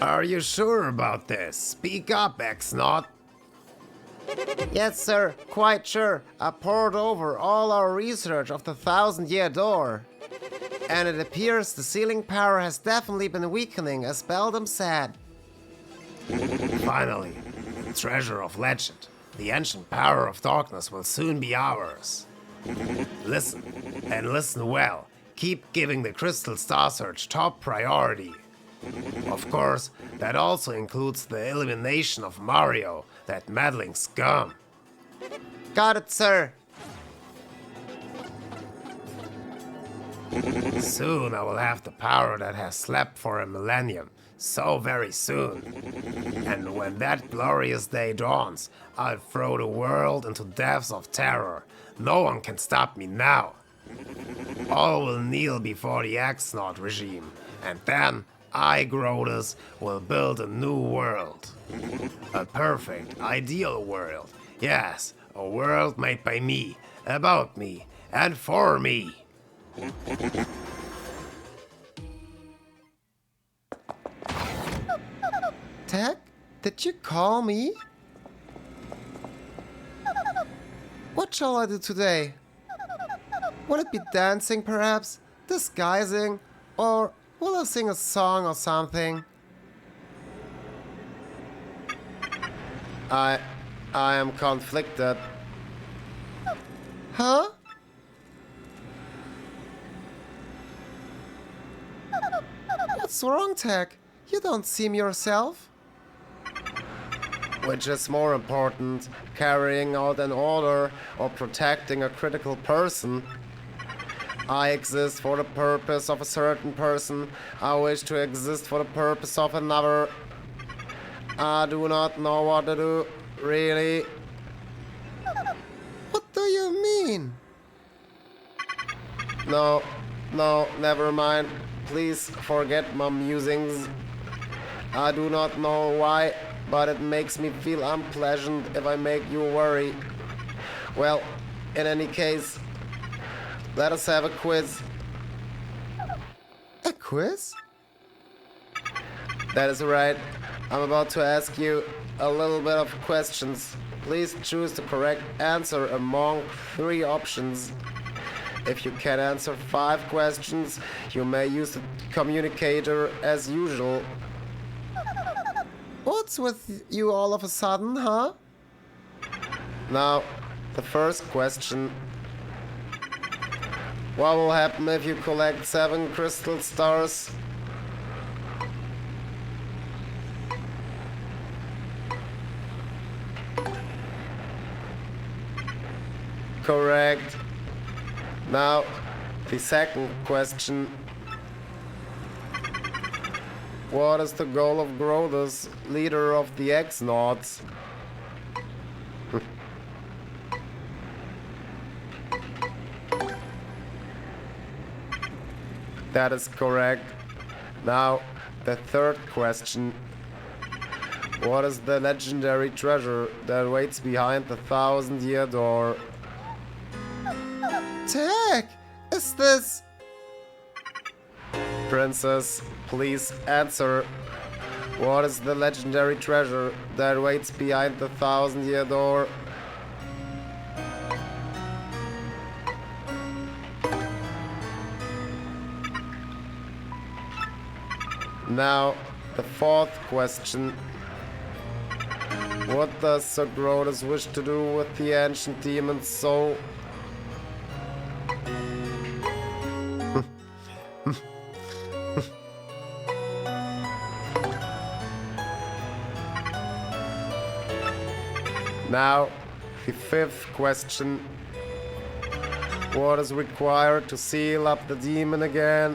Are you sure about this? Speak up, X-Naught. Yes, sir, quite sure. I poured over all our research of the 1,000-year door. And it appears the sealing power has definitely been weakening, as Beldam said. Finally, the treasure of legend. The ancient power of darkness will soon be ours. Listen, and listen well. Keep giving the Crystal Star Search top priority. Of course, that also includes the elimination of Mario, that meddling scum. Got it, sir. Soon I will have the power that has slept for a millennium. So very soon. And when that glorious day dawns, I'll throw the world into depths of terror. No one can stop me now. All will kneel before the X-Naught regime. And then I, Grodus, will build a new world. A perfect, ideal world. Yes, a world made by me, about me, and for me. Tech, did you call me? What shall I do today? Will it be dancing, perhaps? Disguising? Or will I sing a song or something? I am conflicted. Huh? What's wrong, Tech? You don't seem yourself. Which is more important, carrying out an order or protecting a critical person? I exist for the purpose of a certain person. I wish to exist for the purpose of another. I do not know what to do, really. What do you mean? No, never mind. Please forget my musings. I do not know why, but it makes me feel unpleasant if I make you worry. Well, in any case, let us have a quiz. A quiz? That is right. I'm about to ask you a little bit of questions. Please choose the correct answer among 3 options. If you can answer 5 questions, you may use the communicator as usual. What's with you all of a sudden, huh? Now, the first question. What will happen if you collect 7 crystal stars? Correct. Now, the second question. What is the goal of Grodus, leader of the X-Naughts? That is correct. Now, the third question. What is the legendary treasure that waits behind the 1,000-year door? Tech! Is this... Princess, please answer. What is the legendary treasure that waits behind the 1,000-year door? Now, the fourth question. What does Sir Grodus wish to do with the ancient demon's soul? Now, the fifth question. What is required to seal up the demon again?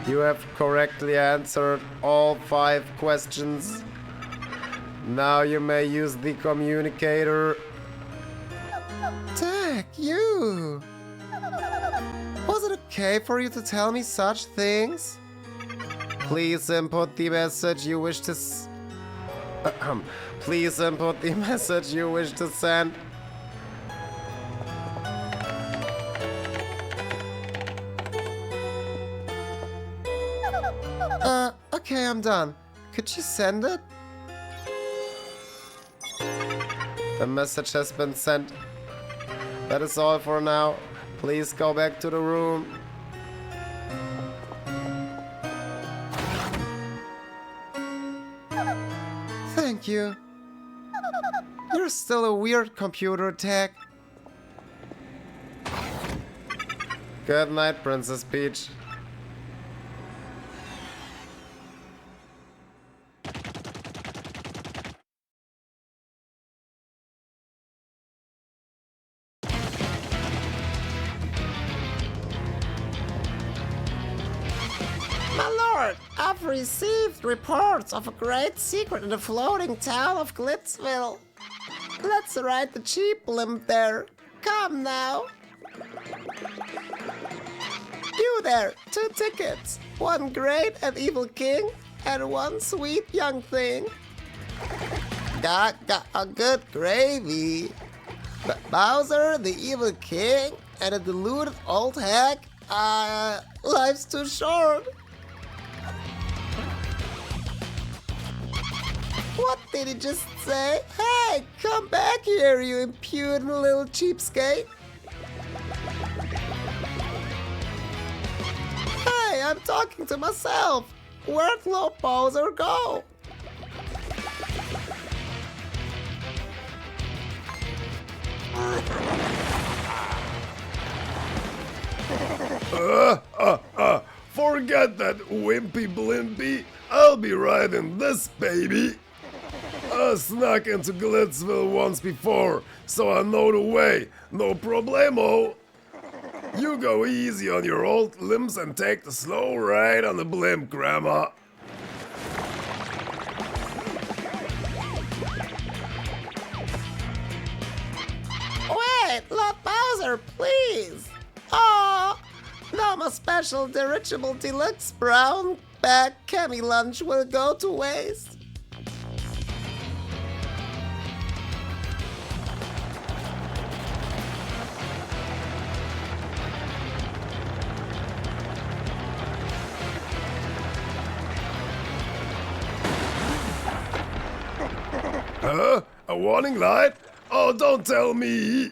You have correctly answered all 5 questions. Now you may use the communicator. Tech, you! Was it okay for you to tell me such things? Please input the message you wish to Please input the message you wish to send. Okay, I'm done. Could you send it? The message has been sent. That is all for now. Please go back to the room. Thank you. You're still a weird computer tech. Good night, Princess Peach. My lord, I've received reports of a great secret in the floating town of Glitzville. Let's ride the cheap blimp there. Come now. You there, 2 tickets. 1 great and evil king, and 1 sweet young thing. Got a good gravy. But Bowser, the evil king, and a deluded old hack, life's too short. What did he just say? Hey, come back here, you impudent little cheapskate. Hey, I'm talking to myself. Where'd Lord Bowser go? Forget that wimpy blimpy. I'll be riding this baby. I snuck into Glitzville once before, so I know the way. No problemo. You go easy on your old limbs and take the slow ride on the blimp, Grandma. Wait, Lord Bowser, please. Oh, now my special dirigible deluxe brown bag cami lunch will go to waste. Huh? A warning light? Oh, don't tell me.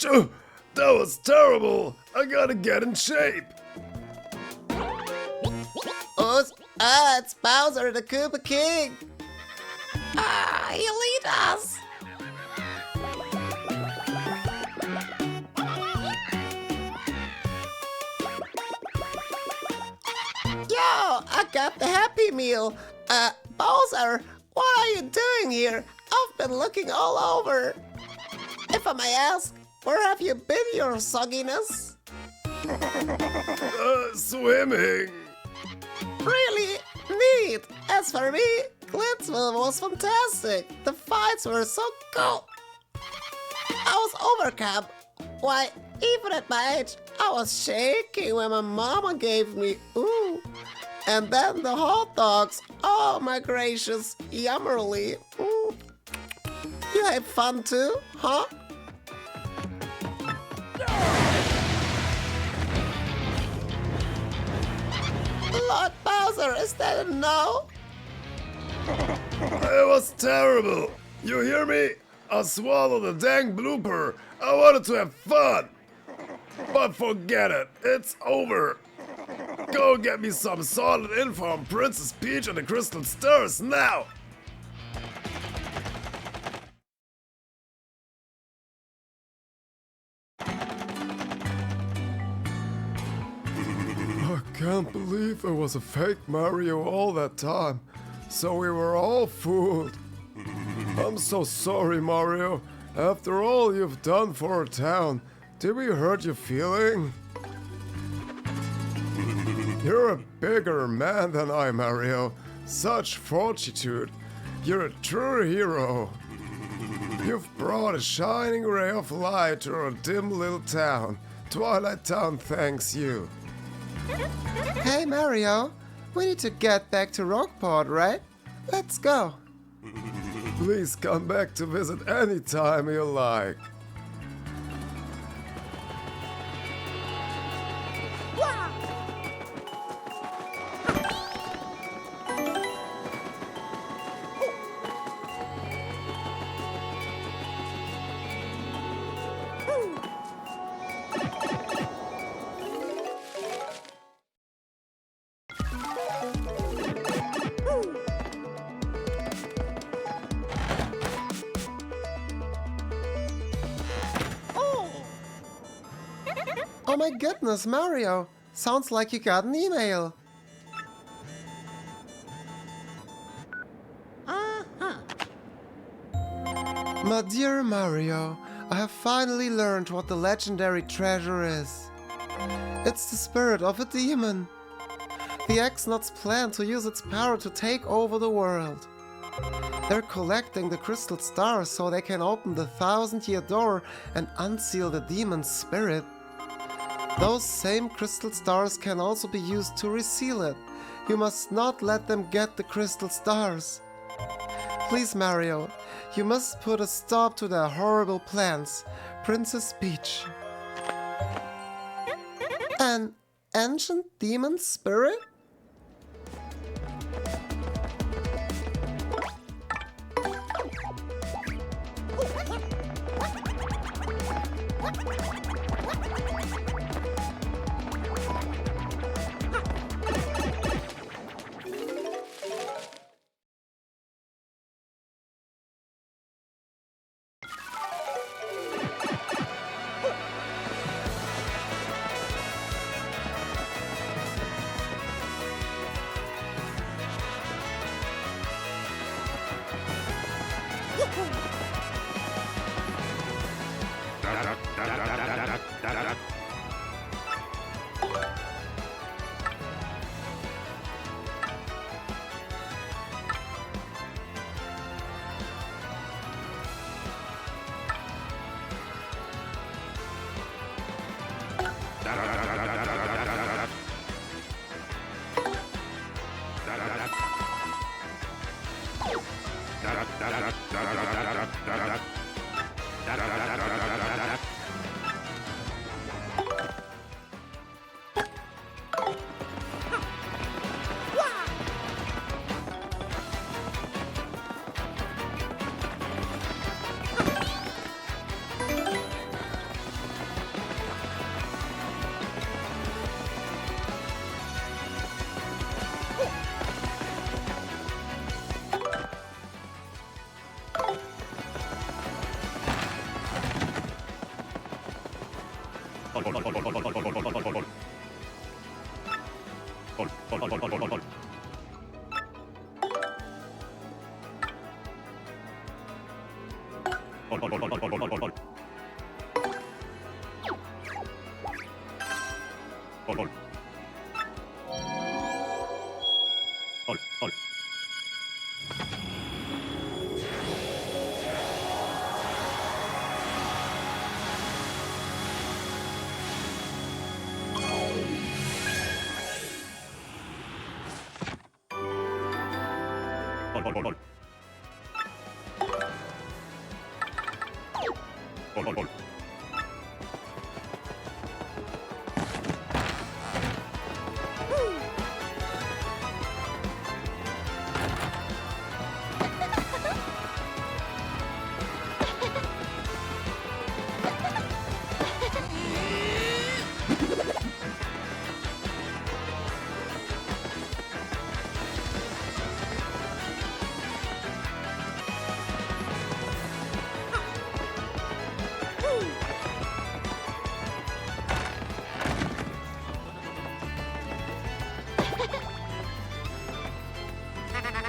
Achoo! That was terrible! I gotta get in shape! It's Bowser the Koopa King! He'll eat us! Yo, I got the Happy Meal! Bowser, what are you doing here? I've been looking all over! If I may ask, where have you been, your sogginess? Swimming! Really neat. As for me, Glitzville was fantastic. The fights were so cool. I was overcome. Why, even at my age, I was shaking when my mama gave me ooh. And then the hot dogs. Oh my gracious, yummerly. Mm. You have fun too, huh? Lord Bowser, is that a no? It was terrible! You hear me? I swallowed a dang blooper! I wanted to have fun! But forget it, it's over! Go get me some solid info on Princess Peach and the Crystal Stars now! I can't believe it was a fake Mario all that time, so we were all fooled. I'm so sorry, Mario. After all you've done for our town, did we hurt your feeling? You're a bigger man than I, Mario. Such fortitude. You're a true hero. You've brought a shining ray of light to our dim little town. Twilight Town thanks you. Hey Mario, we need to get back to Rogueport, right? Let's go. Please come back to visit any time you like. Oh my goodness, Mario! Sounds like you got an email. My dear Mario, I have finally learned what the legendary treasure is. It's the spirit of a demon. The X-Nuts plan to use its power to take over the world. They're collecting the crystal stars so they can open the 1,000-year door and unseal the demon's spirit. Those same crystal stars can also be used to reseal it. You must not let them get the crystal stars. Please, Mario, you must put a stop to their horrible plans. Princess Peach. An ancient demon spirit?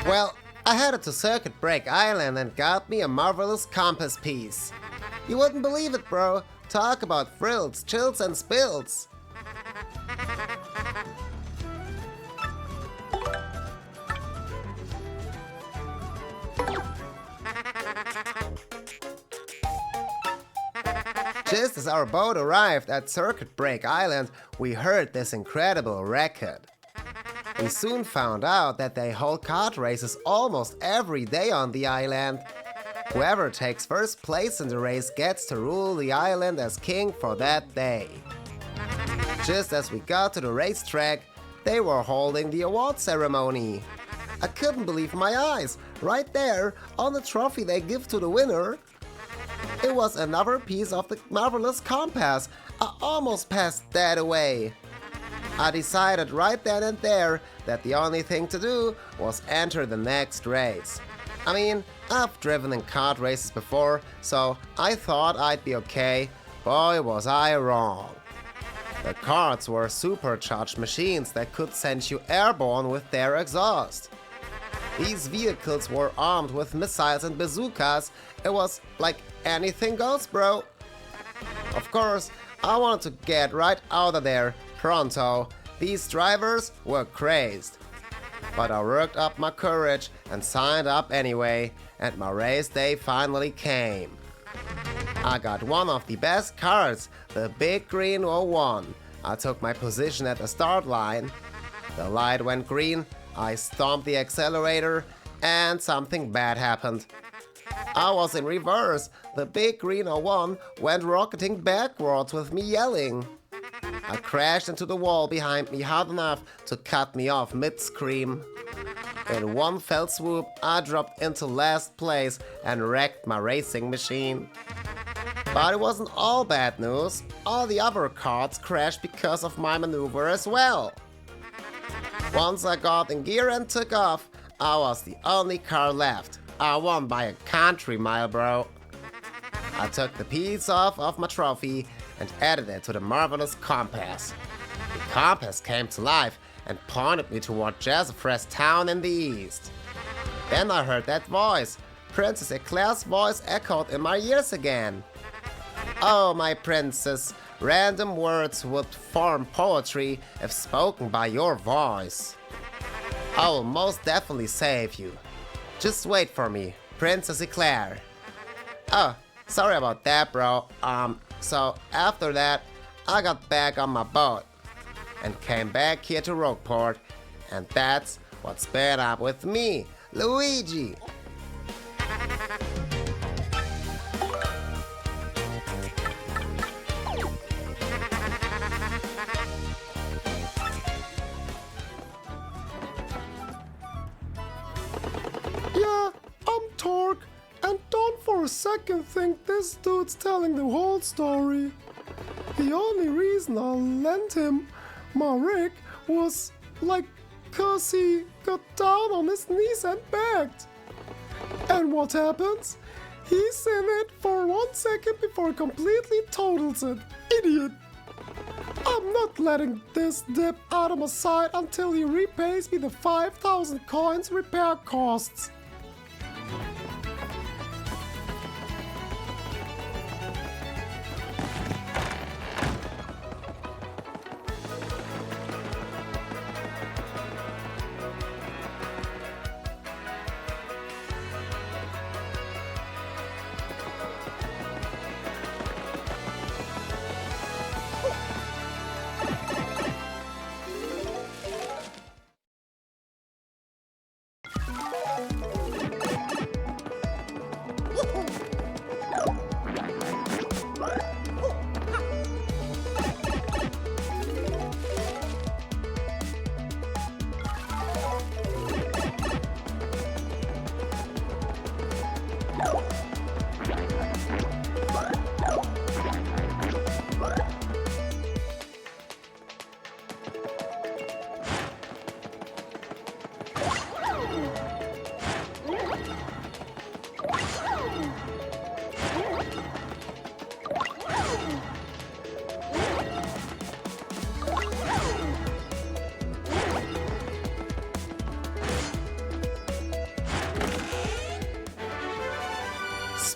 Well, I headed to Circuit Break Island and got me a marvelous compass piece. You wouldn't believe it, bro. Talk about thrills, chills, and spills. Just as our boat arrived at Circuit Break Island, we heard this incredible record. We soon found out that they hold kart races almost every day on the island. Whoever takes first place in the race gets to rule the island as king for that day. Just as we got to the racetrack, they were holding the award ceremony. I couldn't believe my eyes. Right there, on the trophy they give to the winner, it was another piece of the marvelous compass. I almost passed that away. I decided right then and there that the only thing to do was enter the next race. I mean, I've driven in kart races before, so I thought I'd be okay. Boy, was I wrong. The karts were supercharged machines that could send you airborne with their exhaust. These vehicles were armed with missiles and bazookas. It was like anything goes, bro. Of course, I wanted to get right out of there pronto. These drivers were crazed. But I worked up my courage and signed up anyway, and my race day finally came. I got one of the best cars, the big green 01. I took my position at the start line. The light went green, I stomped the accelerator, and something bad happened. I was in reverse. The big green 01 went rocketing backwards with me yelling. I crashed into the wall behind me hard enough to cut me off mid-scream. In one fell swoop, I dropped into last place and wrecked my racing machine. But it wasn't all bad news. All the other karts crashed because of my maneuver as well. Once I got in gear and took off, I was the only car left. I won by a country mile, bro. I took the piece off of my trophy and added it to the marvelous compass. The compass came to life and pointed me toward Jazzafrest town in the east. Then I heard that voice. Princess Eclair's voice echoed in my ears again. Oh, my princess, random words would form poetry if spoken by your voice. I will most definitely save you. Just wait for me, Princess Eclair. Oh, sorry about that, bro. So after that, I got back on my boat and came back here to Rogueport, and that's what sped up with me, Luigi. Yeah, I'm Torque, and don't for a second think this dude's telling the whole story. The only reason I lent him my rig was like 'cause he got down on his knees and begged. And what happens? He's in it for 1 second before he completely totals it. Idiot! I'm not letting this dip out of my sight until he repays me the 5,000 coins repair costs.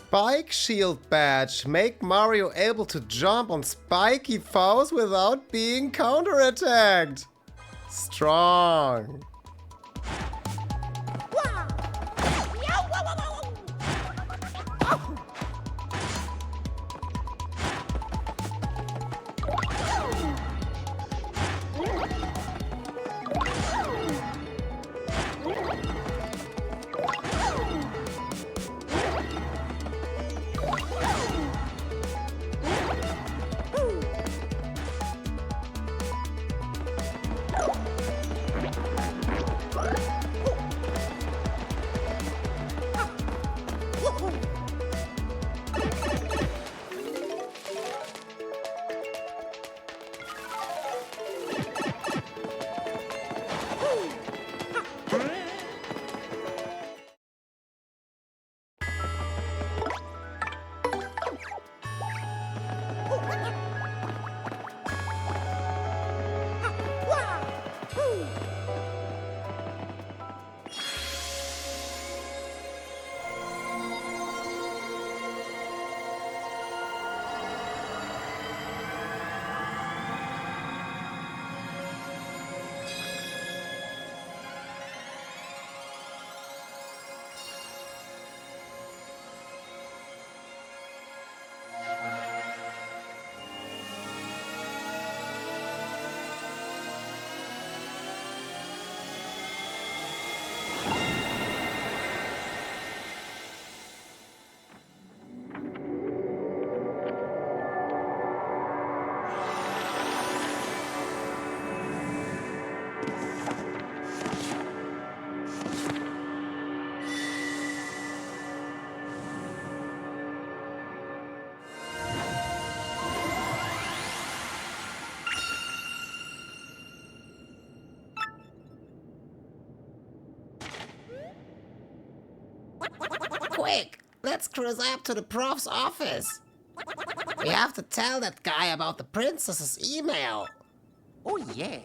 Spike Shield Badge. Make Mario able to jump on spiky foes without being counterattacked. Strong. Quick, let's cruise up to the prof's office. We have to tell that guy about the princess's email. Oh, yeah.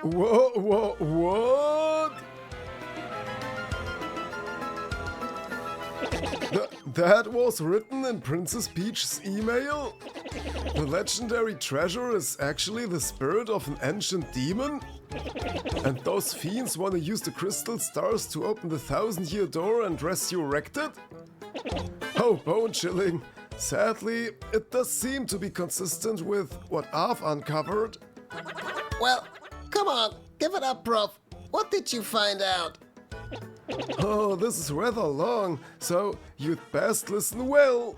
What? That was written in Princess Peach's email? The legendary treasure is actually the spirit of an ancient demon? And those fiends want to use the crystal stars to open the 1,000-year door and resurrect it? Oh, bone chilling. Sadly, it does seem to be consistent with what I've uncovered. Well, come on, give it up, Prof. What did you find out? Oh, this is rather long, so you'd best listen well.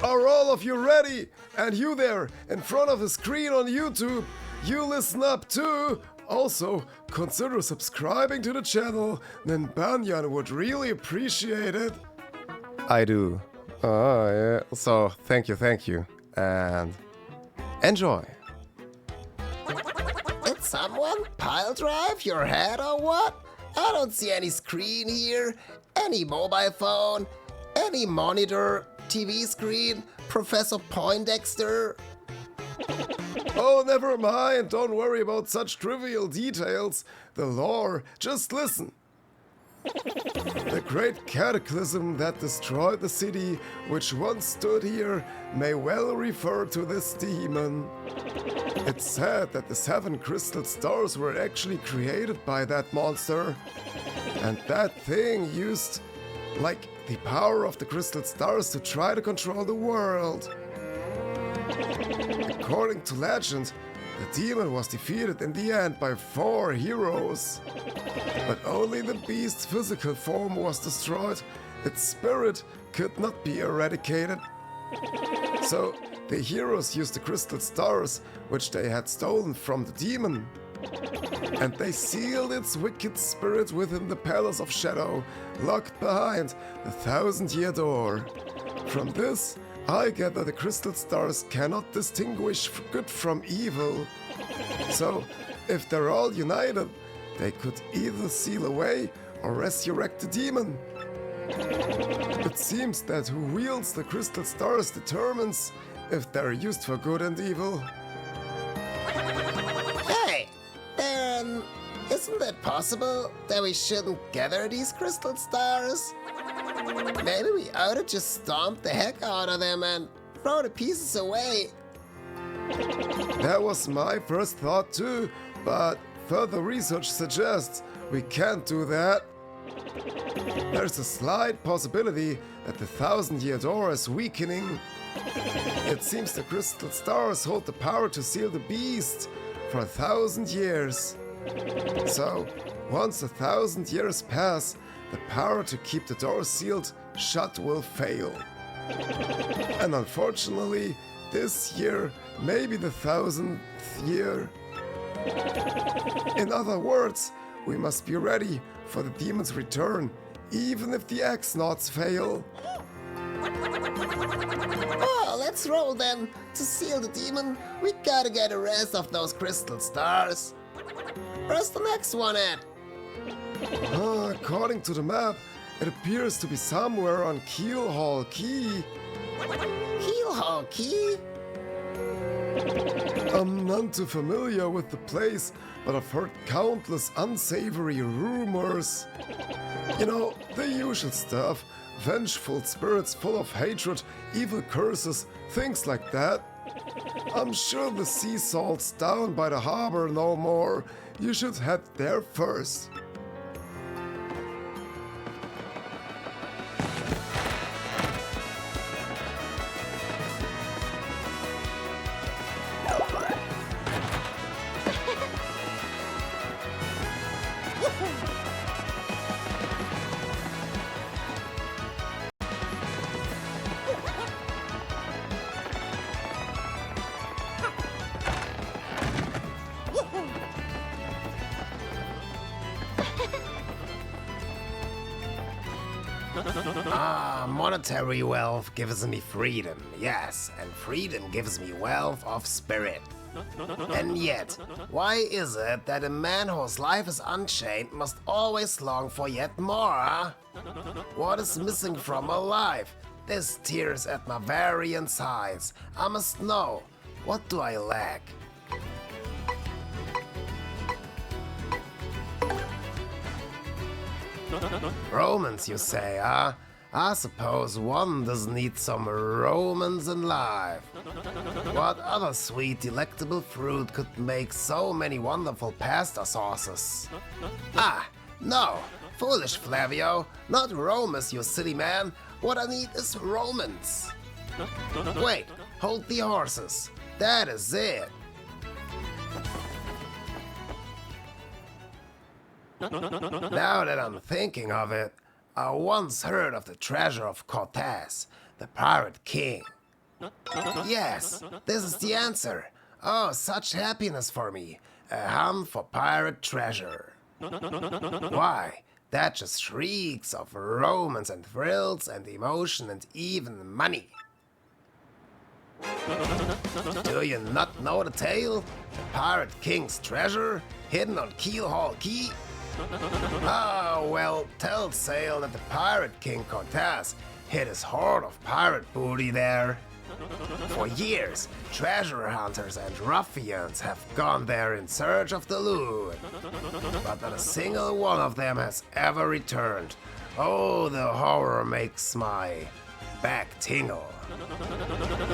Are all of you ready? And you there, in front of the screen on YouTube, you listen up too. Also, consider subscribing to the channel, then Banyan would really appreciate it. I do. Oh, yeah. So, thank you. And enjoy. Did someone pile drive your head or what? I don't see any screen here. Any mobile phone, any monitor, TV screen, Professor Poindexter. Oh, never mind. Don't worry about such trivial details. The lore. Just listen. The great cataclysm that destroyed the city, which once stood here, may well refer to this demon. It's said that the 7 crystal stars were actually created by that monster. And that thing used, like, the power of the crystal stars to try to control the world. According to legend, the demon was defeated in the end by 4 heroes. But only the beast's physical form was destroyed. Its spirit could not be eradicated. So the heroes used the crystal stars, which they had stolen from the demon. And they sealed its wicked spirit within the Palace of Shadow, locked behind the 1,000-year door. From this, I gather the crystal stars cannot distinguish good from evil. So, if they're all united, they could either seal away or resurrect the demon. It seems that who wields the crystal stars determines if they're used for good and evil. Hey, then isn't it possible that we shouldn't gather these crystal stars? Maybe we ought to just stomp the heck out of them and throw the pieces away. That was my first thought too, but further research suggests we can't do that. There's a slight possibility that the 1,000-year door is weakening. It seems the crystal stars hold the power to seal the beast for 1,000 years. So, once 1,000 years pass, the power to keep the door sealed shut will fail. And unfortunately, this year may be the 1,000th year. In other words, we must be ready for the demon's return, even if the X-Nauts fail. Oh, let's roll then. To seal the demon, we gotta get the rest of those crystal stars. Where's the next one at? According to the map, it appears to be somewhere on Keelhall Key. Keelhall Key? I'm none too familiar with the place, but I've heard countless unsavory rumors. You know, the usual stuff. Vengeful spirits full of hatred, evil curses, things like that. I'm sure the sea salt's down by the harbor no more. You should head there first. Monetary wealth gives me freedom, yes, and freedom gives me wealth of spirit. And yet, why is it that a man whose life is unchained must always long for yet more, huh? What is missing from my life? This tears at my very insides. I must know, what do I lack? Romance, you say, huh? I suppose one does need some romance in life. What other sweet, delectable fruit could make so many wonderful pasta sauces? Ah, no! Foolish Flavio! Not romance, you silly man! What I need is romance! Wait, hold the horses! That is it! Now that I'm thinking of it, I once heard of the treasure of Cortez, the pirate king. Yes, this is the answer. Oh, such happiness for me. A hum for pirate treasure. Why, that just shrieks of romance and thrills and emotion and even money. Do you not know the tale? The pirate king's treasure, hidden on Keelhall Key? Ah, well, tell Sail that the Pirate King Cortez hid his hoard of pirate booty there. For years, treasure hunters and ruffians have gone there in search of the loot, but not a single one of them has ever returned. Oh, the horror makes my back tingle.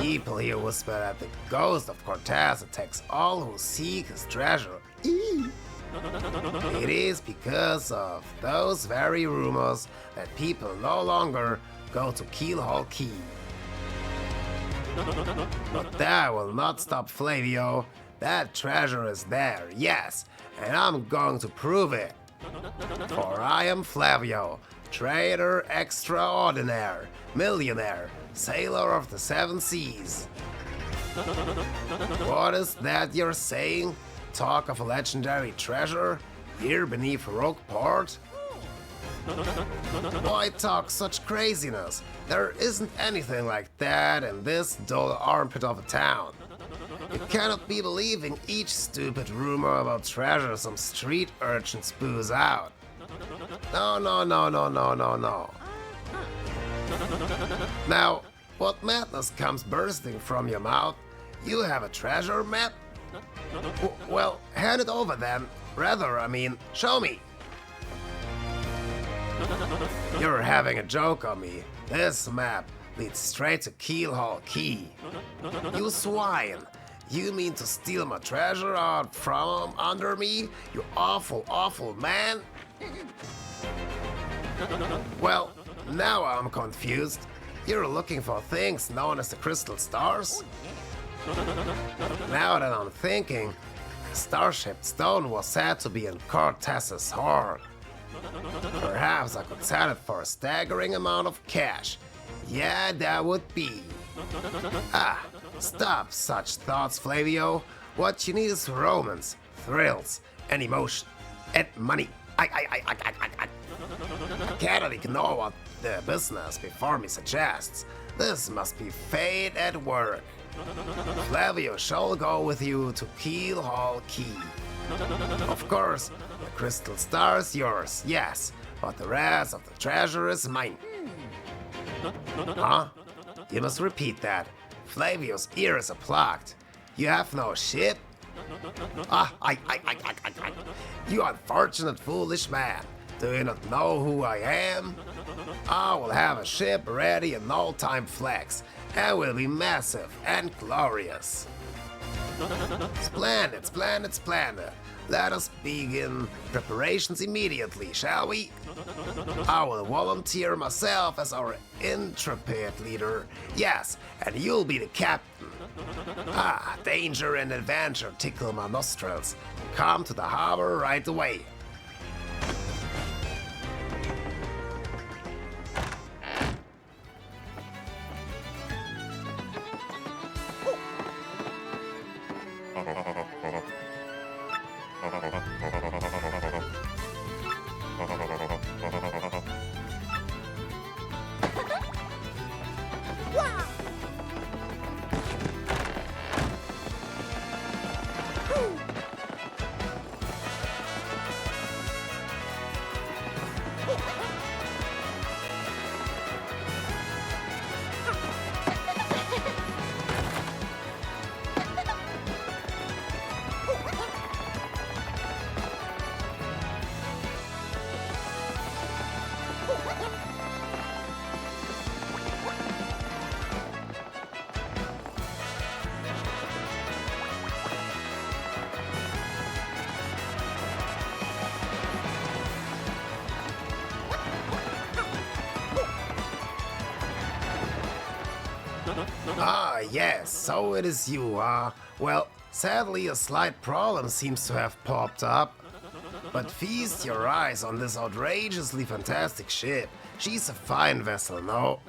People here whisper that the ghost of Cortez attacks all who seek his treasure. It is because of those very rumors that people no longer go to Keelhaul Key. But that will not stop Flavio. That treasure is there, yes, and I'm going to prove it. For I am Flavio, trader extraordinaire, millionaire, sailor of the seven seas. What is that you're saying? Talk of a legendary treasure here beneath Rogueport? Why talk such craziness? There isn't anything like that in this dull armpit of a town. You cannot be believing each stupid rumor about treasure some street urchin spews out. No. Now, what madness comes bursting from your mouth? You have a treasure map? Well, hand it over then. Rather, show me. You're having a joke on me. This map leads straight to Keelhaul Key. You swine! You mean to steal my treasure out from under me? You awful, awful man! Well, now I'm confused. You're looking for things known as the crystal stars? Now that I'm thinking, the star-shaped stone was said to be in Cortez's hoard. Perhaps I could sell it for a staggering amount of cash. Yeah, that would be. Ah, stop such thoughts, Flavio. What you need is romance, thrills, and emotion, and money. I cannot ignore what the business before me suggests. This must be fate at work. Flavio shall go with you to Keelhaul Key. Of course, the crystal star is yours, yes, but the rest of the treasure is mine. Huh? You must repeat that. Flavio's ears are plugged. You have no ship? You unfortunate foolish man. Do you not know who I am? I will have a ship ready in no time flex, and will be massive and glorious. Splendid. Let us begin preparations immediately, shall we? I will volunteer myself as our intrepid leader. Yes, and you'll be the captain. Danger and adventure tickle my nostrils. Come to the harbor right away. Yes, so it is you, Well, sadly a slight problem seems to have popped up. But feast your eyes on this outrageously fantastic ship. She's a fine vessel, no?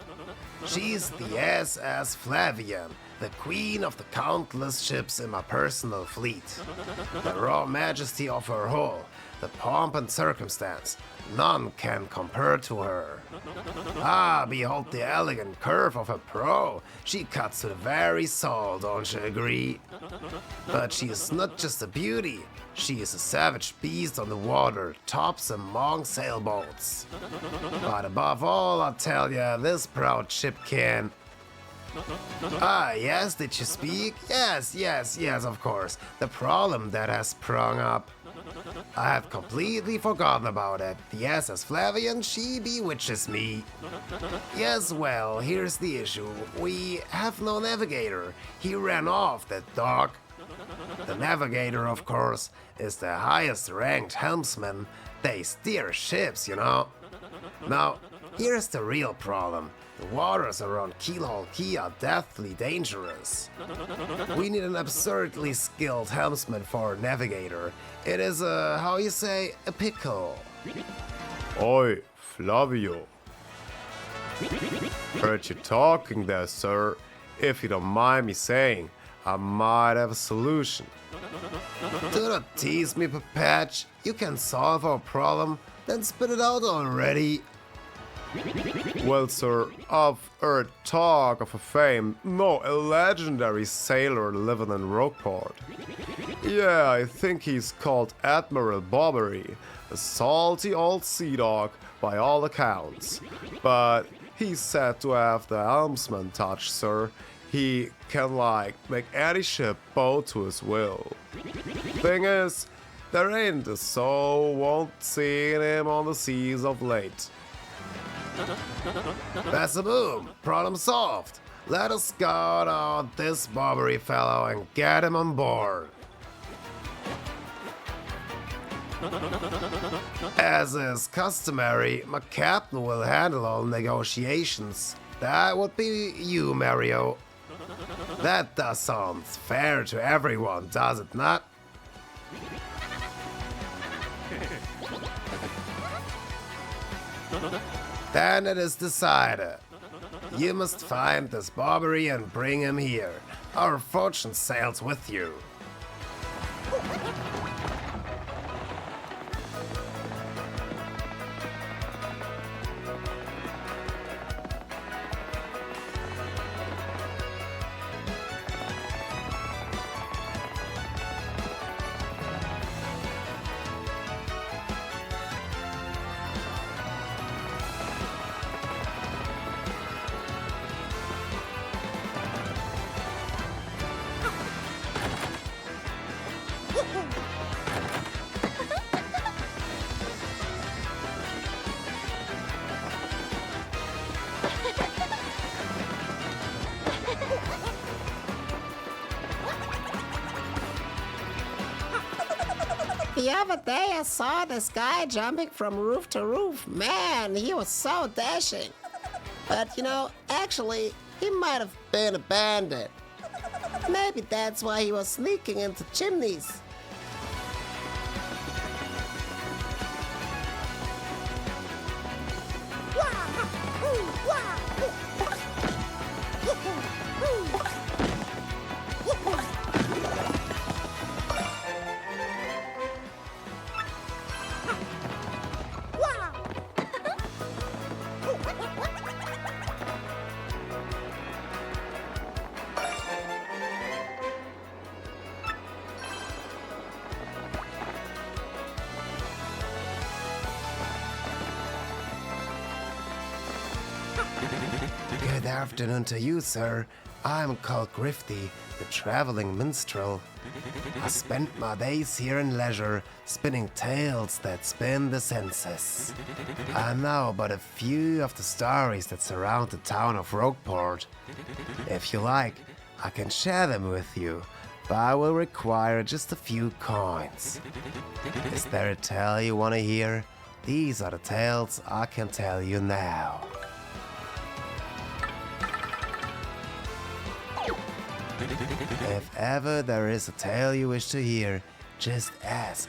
She's the SS Flavian, the queen of the countless ships in my personal fleet, the raw majesty of her hull, the pomp and circumstance, none can compare to her. Ah, behold the elegant curve of her prow, she cuts to the very soul, don't you agree? But she is not just a beauty, she is a savage beast on the water, tops among sailboats. But above all, I tell ya, this proud ship can... Ah, yes, did you speak? Yes, of course. The problem that has sprung up. I had completely forgotten about it. The SS Flavian, she bewitches me. Yes, well, here's the issue. We have no navigator. He ran off, that dog. The navigator, of course, is the highest ranked helmsman. They steer ships, you know. Now, here's the real problem. The waters around Keelhaul Key are deathly dangerous. We need an absurdly skilled helmsman for a navigator. It is how you say, a pickle. Oi, Flavio. Heard you talking there, sir. If you don't mind me saying, I might have a solution. Do not tease me, Patch. You can solve our problem, then spit it out already. Well, sir, I've heard talk of a a legendary sailor living in Rogueport. Yeah, I think he's called Admiral Bobbery, a salty old sea dog by all accounts. But he's said to have the helmsman touch, sir. He can, make any ship bow to his will. Thing is, there ain't a soul won't seen him on the seas of late. Bass-a-boom, problem solved. Let us scout out this Bobbery fellow and get him on board. As is customary, my captain will handle all negotiations. That would be you, Mario. That does sound fair to everyone, does it not? Then it is decided. You must find this Bobbery and bring him here. Our fortune sails with you. The other day I saw this guy jumping from roof to roof. Man, he was so dashing. But actually, he might have been a bandit. Maybe that's why he was sneaking into chimneys. Good afternoon to you, sir. I'm called Grifty, the traveling minstrel. I spend my days here in leisure, spinning tales that spin the senses. I know but a few of the stories that surround the town of Rogueport. If you like, I can share them with you, but I will require just a few coins. Is there a tale you want to hear? These are the tales I can tell you now. If ever there is a tale you wish to hear, just ask.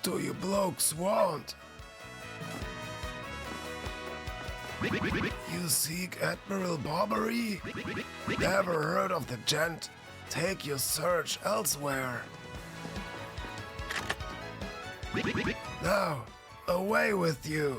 What do you blokes want? You seek Admiral Bobbery? Never heard of the gent? Take your search elsewhere. Now, away with you!